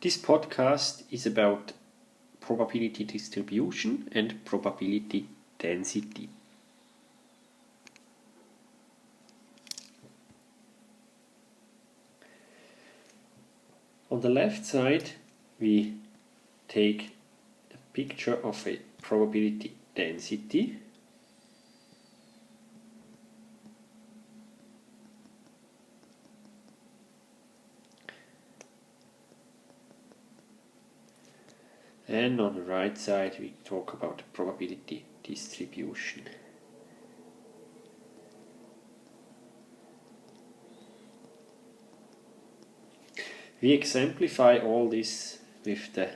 This podcast is about probability distribution and probability density. On the left side, we take a picture of a probability density. And on the right side, we talk about the probability distribution. We exemplify all this with the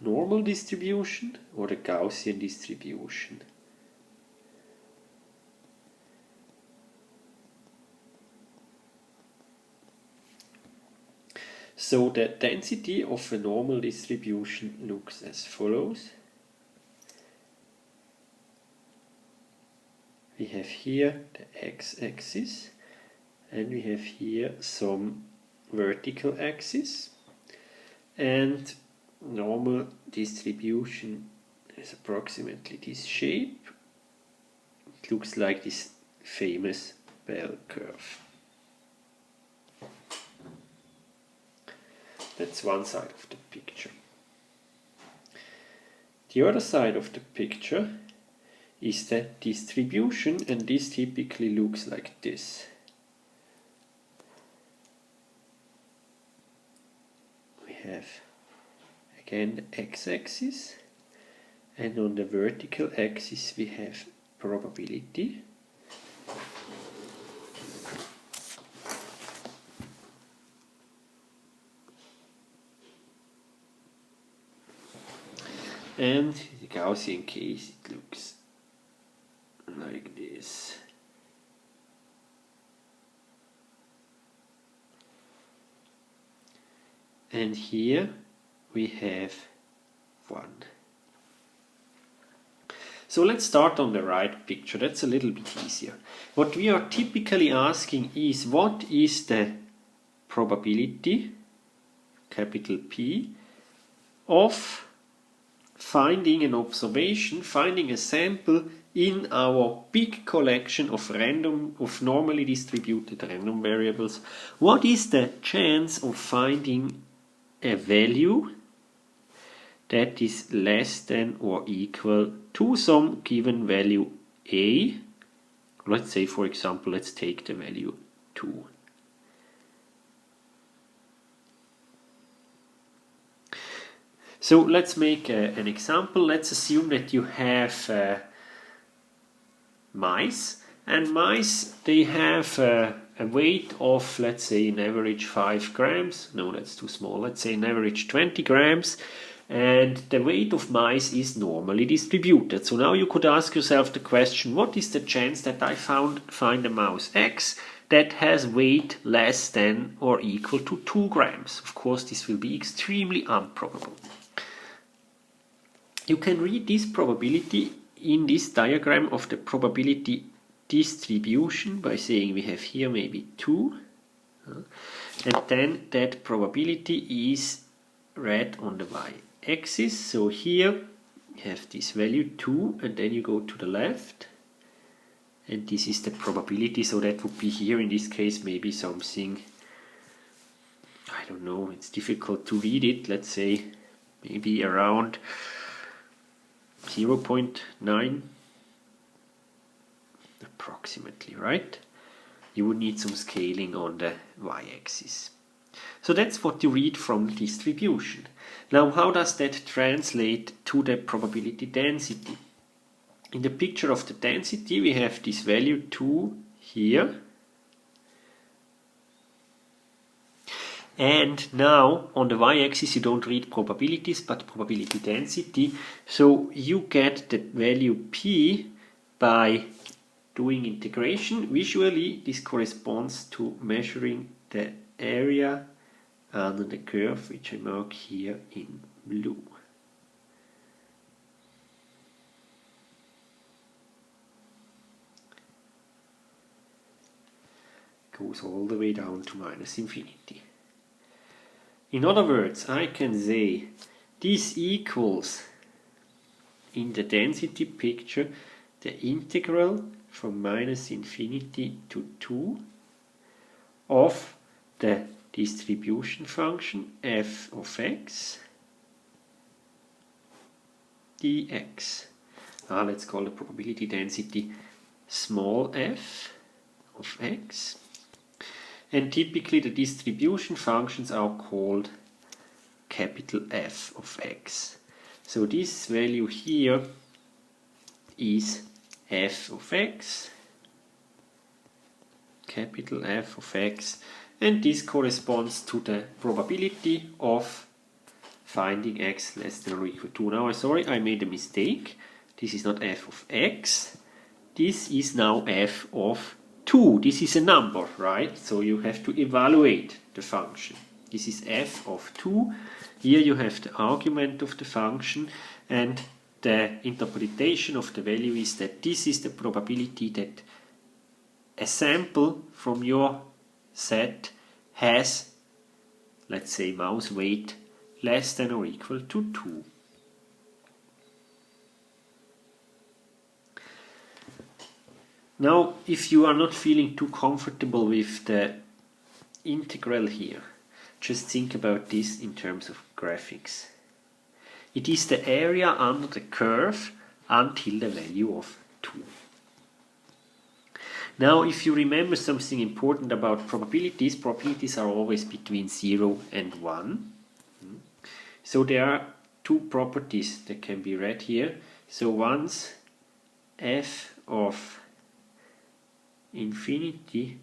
normal distribution or the Gaussian distribution. So the density of a normal distribution looks as follows. We have here the x-axis and we have here some vertical axis, and normal distribution is approximately this shape. It looks like this famous bell curve. That's one side of the picture. The other side of the picture is the distribution, and this typically looks like this. We have again the x-axis, and on the vertical axis we have probability. And in the Gaussian case it looks like this. And here we have 1. So let's start on the right picture, that's a little bit easier. What we are typically asking is, what is the probability, capital P, of finding an observation, finding a sample in our big collection of normally distributed random variables. What is the chance of finding a value that is less than or equal to some given value A? Let's say, for example, let's take the value 2. So let's make an example. Let's assume that you have mice, and mice, they have a weight of, let's say, an average 5 grams. No, that's too small. Let's say an average 20 grams. And the weight of mice is normally distributed. So now you could ask yourself the question, what is the chance that I find a mouse X that has weight less than or equal to 2 grams? Of course, this will be extremely improbable. You can read this probability in this diagram of the probability distribution by saying we have here maybe 2, and then that probability is read on the y-axis. So here you have this value 2, and then you go to the left, and this is the probability. So that would be here in this case maybe something, I don't know, it's difficult to read it, let's say maybe around 0.9 approximately, right? You would need some scaling on the y-axis. So that's what you read from the distribution. Now, how does that translate to the probability density? In the picture of the density, we have this value 2 here. And now on the y-axis you don't read probabilities but probability density. So you get the value P by doing integration. Visually this corresponds to measuring the area under the curve, which I mark here in blue. Goes all the way down to minus infinity. In other words, I can say this equals, in the density picture, the integral from minus infinity to 2 of the distribution function f of x dx. Let's call the probability density small f of x. And typically the distribution functions are called capital F of x. So this value here is f of x, capital F of x, and this corresponds to the probability of finding x less than or equal to. Now, sorry, I made a mistake. This is not f of x. This is now f of 2. This is a number, right? So you have to evaluate the function. This is f of 2. Here you have the argument of the function, and the interpretation of the value is that this is the probability that a sample from your set has, let's say, mouse weight less than or equal to 2. Now, if you are not feeling too comfortable with the integral here, just think about this in terms of graphics. It is the area under the curve until the value of 2. Now, if you remember something important about probabilities, probabilities are always between 0 and 1. So there are two properties that can be read here. So once f of infinity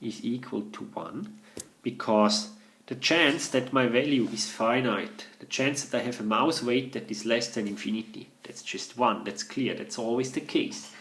is equal to 1, because the chance that my value is finite, the chance that I have a mouse weight that is less than infinity, that's just 1, that's clear, that's always the case.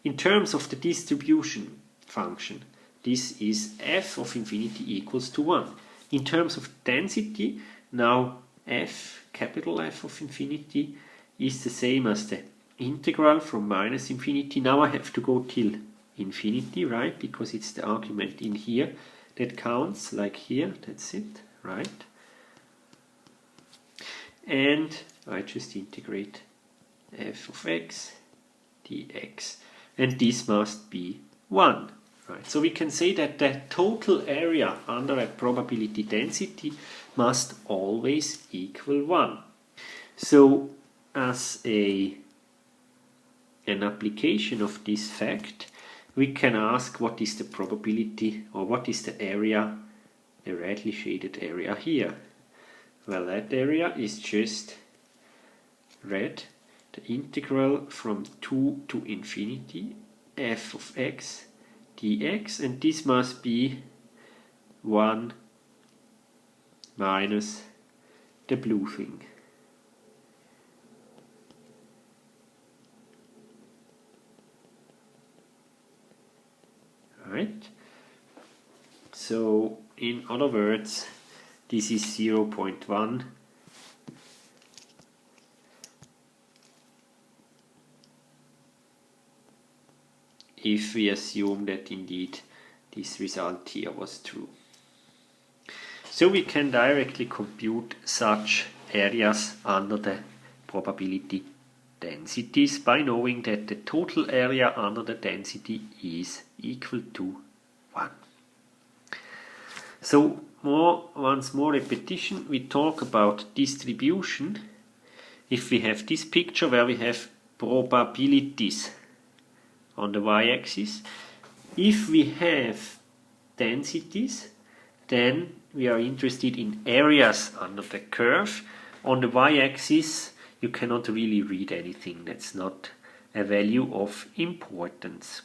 In terms of the distribution function, this is f of infinity equals to 1. In terms of density, now f, capital F of infinity, is the same as the integral from minus infinity. Now I have to go till infinity, right? Because it's the argument in here that counts, like here, that's it, right? And I just integrate f of x dx, and this must be 1, right? So we can say that the total area under a probability density must always equal 1. So as an application of this fact, we can ask what is the probability, or what is the area, the redly shaded area here. Well, that area is just red, the integral from 2 to infinity f of x dx, and this must be 1 minus the blue thing. Right? So, in other words, this is 0.1 if we assume that indeed this result here was true. So we can directly compute such areas under the probability densities by knowing that the total area under the density is equal to 1. So once more repetition, we talk about distribution. If we have this picture where we have probabilities on the y-axis, if we have densities, then we are interested in areas under the curve. On the y-axis, you cannot really read anything. That's not a value of importance.